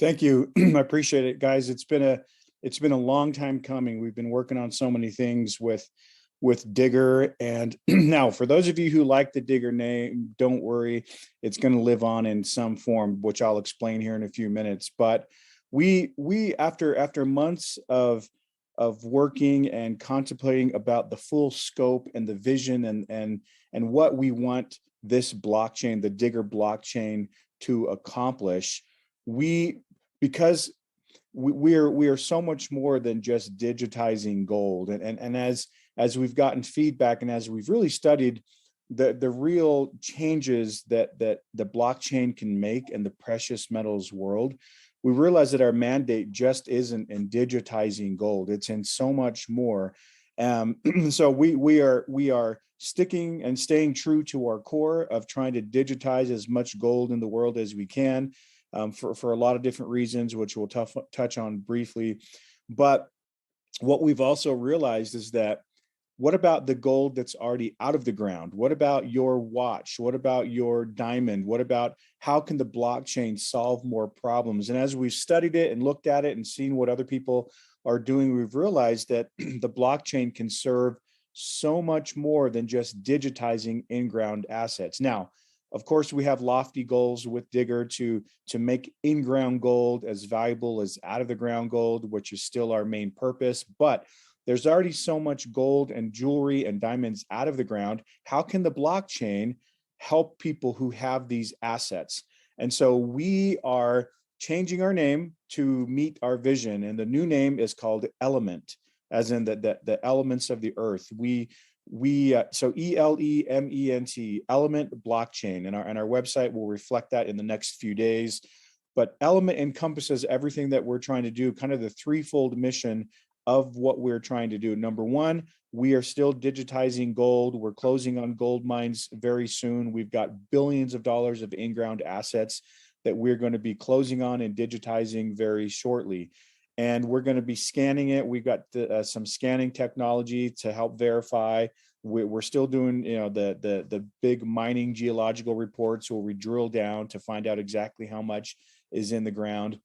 Thank you. I appreciate it, guys. It's been a long time coming. We've been working on so many things with Digger, and now for those of you who like the Digger name, don't worry, it's going to live on in some form, which I'll explain here in a few minutes. But we after months of working and contemplating about the full scope and the vision and what we want this blockchain, the Digger blockchain, to accomplish, we because we are so much more than just digitizing gold, and as we've gotten feedback and as we've really studied the real changes that the blockchain can make in the precious metals world, we realize that our mandate just isn't in digitizing gold. It's in so much more. So we are sticking and staying true to our core of trying to digitize as much gold in the world as we can, for a lot of different reasons, which we'll touch on briefly. But what we've also realized is that, what about the gold that's already out of the ground? What about your watch? What about your diamond? What about how can the blockchain solve more problems? And as we've studied it and looked at it and seen what other people are doing, we've realized that the blockchain can serve so much more than just digitizing in-ground assets. Now, of course, we have lofty goals with Digger to make in-ground gold as valuable as out-of-the-ground gold, which is still our main purpose. But there's already so much gold and jewelry and diamonds out of the ground. How can the blockchain help people who have these assets? And so we are changing our name to meet our vision. And the new name is called Element, as in the elements of the earth. So ELEMENT, Element Blockchain, and our website will reflect that in the next few days. But Element encompasses everything that we're trying to do, kind of the threefold mission of what we're trying to do. Number one, we are still digitizing gold. We're closing on gold mines very soon. We've got billions of dollars of in-ground assets that we're going to be closing on and digitizing very shortly. And we're going to be scanning it. We've got some scanning technology to help verify. We're still doing, the big mining geological reports where we drill down to find out exactly how much is in the ground.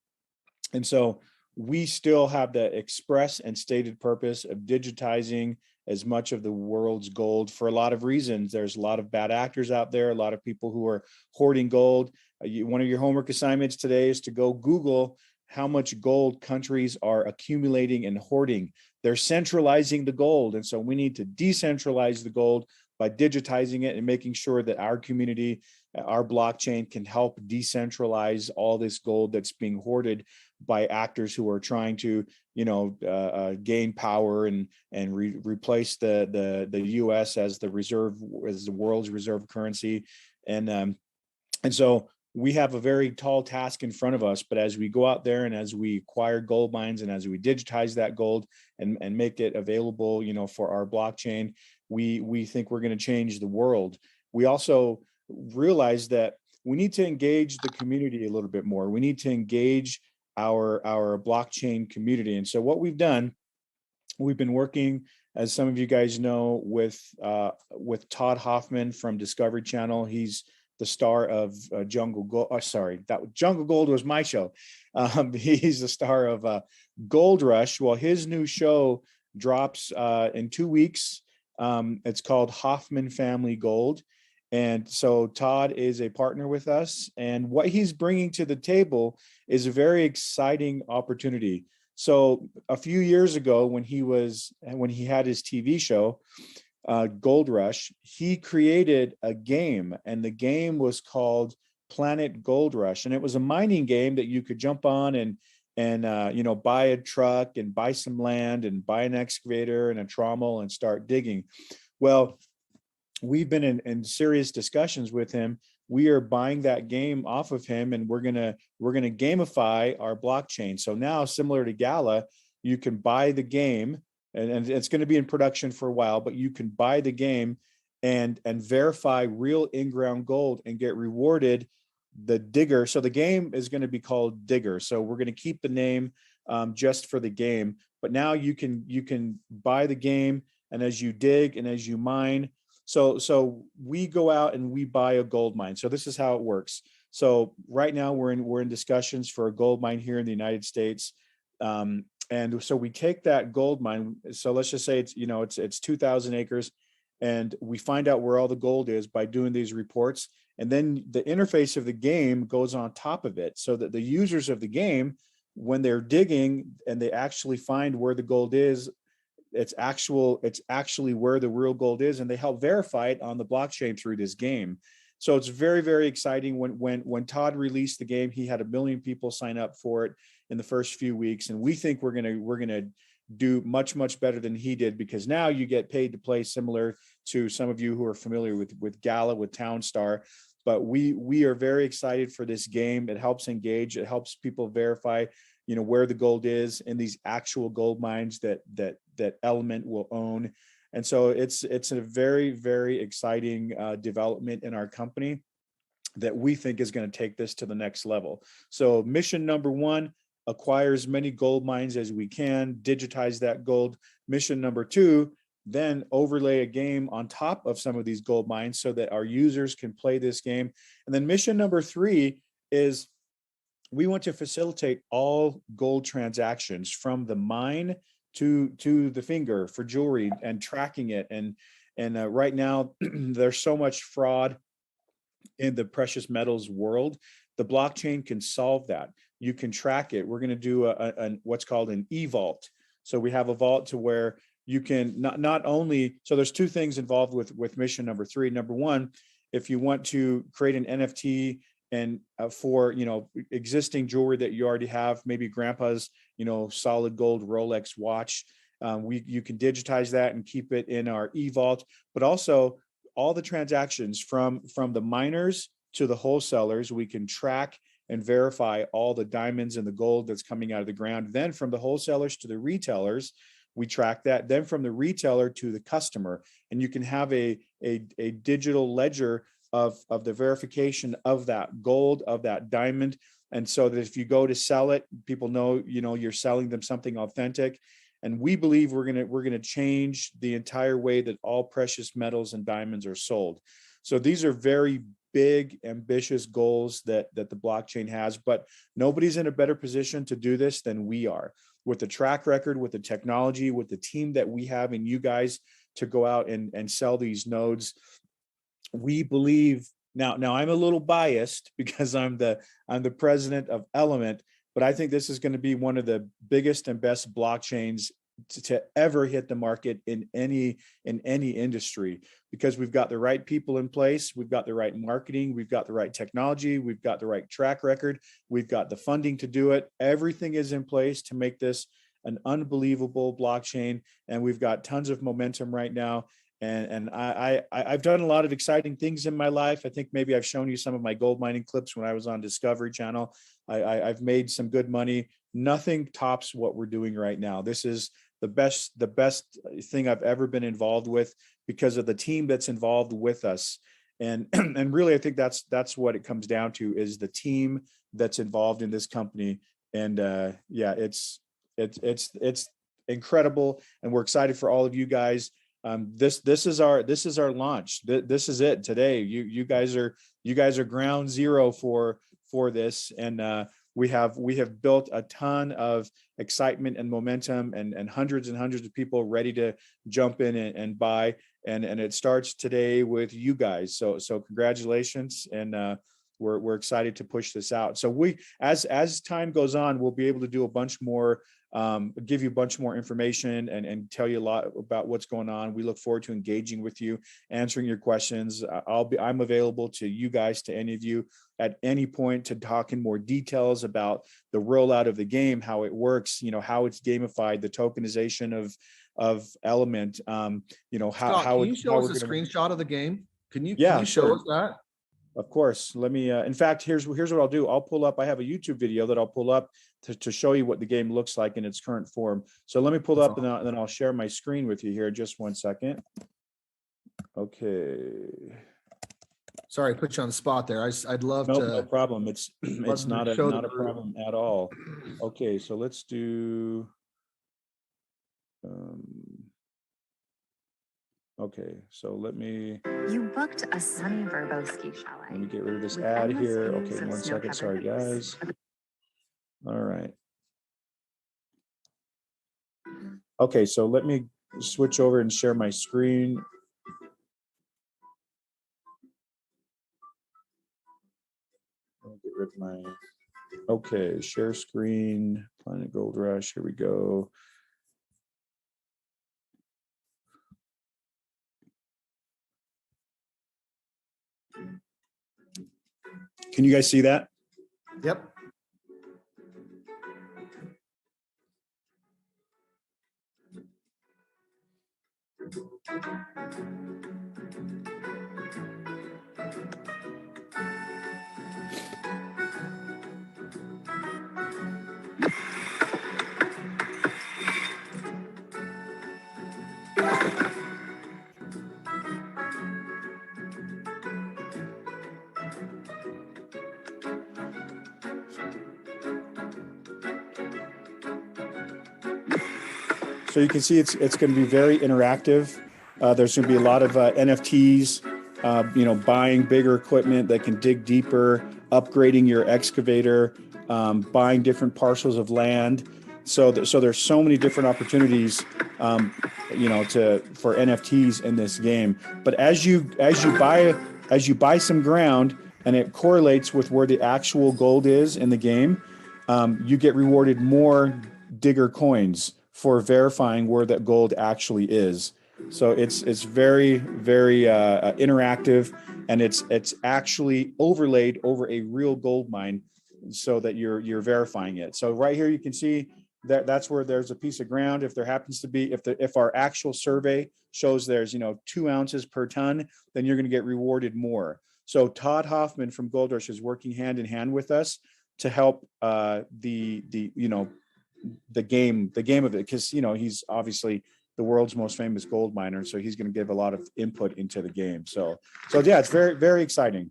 And so we still have the express and stated purpose of digitizing as much of the world's gold for a lot of reasons. There's a lot of bad actors out there, a lot of people who are hoarding gold. One of your homework assignments today is to go Google how much gold countries are accumulating and hoarding. They're centralizing the gold. And so we need to decentralize the gold by digitizing it and making sure that our community, our blockchain, can help decentralize all this gold that's being hoarded by actors who are trying to, gain power and replace the U.S. as the world's reserve currency, and so we have a very tall task in front of us. But as we go out there and as we acquire gold mines and as we digitize that gold and make it available, for our blockchain, we think we're going to change the world. We also realize that we need to engage the community a little bit more. We need to engage our blockchain community. And so what we've done, we've been working, as some of you guys know, with Todd Hoffman from Discovery Channel. He's the star of Jungle Gold. Jungle Gold was my show. He's the star of Gold Rush. Well, his new show drops in 2 weeks. It's called Hoffman Family Gold. And so Todd is a partner with us, and what he's bringing to the table is a very exciting opportunity. So a few years ago, when he had his TV show, Gold Rush, he created a game, and the game was called Planet Gold Rush, and it was a mining game that you could jump on and buy a truck and buy some land and buy an excavator and a trommel and start digging. Well, we've been in serious discussions with him. We are buying that game off of him, and we're gonna gamify our blockchain. So now, similar to Gala, you can buy the game, and it's going to be in production for a while, but you can buy the game and verify real in-ground gold and get rewarded the Digger. So the game is going to be called Digger. So we're going to keep the name just for the game, but now you can buy the game, and as you dig and as you mine. So we go out and we buy a gold mine. So this is how it works. So right now we're in discussions for a gold mine here in the United States. And so we take that gold mine. So let's just say it's 2,000 acres, and we find out where all the gold is by doing these reports. And then the interface of the game goes on top of it, so that the users of the game, when they're digging and they actually find where the gold is, it's actually where the real gold is, and they help verify it on the blockchain through this game. So it's very, very exciting. When Todd released the game, he had 1 million people sign up for it in the first few weeks, and we think we're gonna do much, much better than he did, because now you get paid to play, similar to some of you who are familiar with Gala, with Townstar. But we are very excited for this game. It helps engage, it helps people verify where the gold is in these actual gold mines that Element will own. And so it's a very, very exciting development in our company that we think is going to take this to the next level. So mission number 1, acquire as many gold mines as we can, digitize that gold. Mission number 2, then overlay a game on top of some of these gold mines so that our users can play this game. And then mission number 3 is we want to facilitate all gold transactions from the mine to the finger for jewelry, and tracking it. And right now there's so much fraud in the precious metals world. The blockchain can solve that. You can track it. We're going to do what's called an e-vault. So we have a vault to where you can not only, so there's 2 things involved with mission number 3. Number 1, if you want to create an NFT and for existing jewelry that you already have, maybe grandpa's solid gold Rolex watch, you can digitize that and keep it in our e-vault. But also all the transactions from the miners to the wholesalers, we can track and verify all the diamonds and the gold that's coming out of the ground. Then from the wholesalers to the retailers, we track that. Then from the retailer to the customer, and you can have a digital ledger of the verification of that gold, of that diamond. And so that if you go to sell it, people know you're selling them something authentic. And we believe we're gonna change the entire way that all precious metals and diamonds are sold. So these are very big, ambitious goals that the blockchain has, but nobody's in a better position to do this than we are, with the track record, with the technology, with the team that we have, and you guys to go out and sell these nodes. We believe now I'm a little biased because I'm the president of Element, but I think this is going to be one of the biggest and best blockchains to ever hit the market in any industry, because we've got the right people in place, we've got the right marketing, we've got the right technology, we've got the right track record, we've got the funding to do it. Everything is in place to make this an unbelievable blockchain, and we've got tons of momentum right now. And I've done a lot of exciting things in my life. I think maybe I've shown you some of my gold mining clips when I was on Discovery Channel. I've made some good money. Nothing tops what we're doing right now. This is the best thing I've ever been involved with, because of the team that's involved with us. And and really, I think that's what it comes down to, is the team that's involved in this company. And yeah, it's incredible, and we're excited for all of you guys. This is our launch. This is it today. You guys are ground zero for this, and we have built a ton of excitement and momentum, and hundreds of people ready to jump in and buy, and it starts today with you guys. So congratulations, and we're excited to push this out. So we, as time goes on, we'll be able to do a bunch more, give you a bunch more information, and tell you a lot about what's going on. We look forward to engaging with you, answering your questions. I'm available to you guys, to any of you at any point, to talk in more details about the rollout of the game, how it works, how it's gamified, the tokenization of Element, Scott, how can you show us a screenshot of the game? Can you show us that? Of course. Let me, in fact, here's what I'll do. I'll pull up, I have a YouTube video that I'll pull up to show you what the game looks like in its current form. So let me pull up, and then I'll share my screen with you here. Just one second. Okay. Sorry, I put you on the spot there. I'd love to. No problem. It's not a problem at all. Okay, so let's do, Okay, so let me You booked a sunny Verbo ski let chalet. me get rid of this with ad endless here. views Okay, of 1 second. snow-covered Sorry, peaks. guys. All right. Okay, so let me switch over and share my screen. Let me get rid of my. Okay, share screen. Planet Gold Rush. Here we go. Can you guys see that? Yep. So you can see it's going to be very interactive. There's going to be a lot of NFTs. Buying bigger equipment that can dig deeper, upgrading your excavator, buying different parcels of land. So there's so many different opportunities, for NFTs in this game. But as you buy some ground and it correlates with where the actual gold is in the game, you get rewarded more digger coins for verifying where that gold actually is. So it's very interactive, and it's actually overlaid over a real gold mine, so that you're verifying it. So right here you can see that that's where there's a piece of ground. If there happens to be, if our actual survey shows there's 2 ounces per ton, then you're going to get rewarded more. So Todd Hoffman from Gold Rush is working hand in hand with us to help the game of it, because he's obviously the world's most famous gold miner, so he's going to give a lot of input into the game. So yeah, it's very exciting.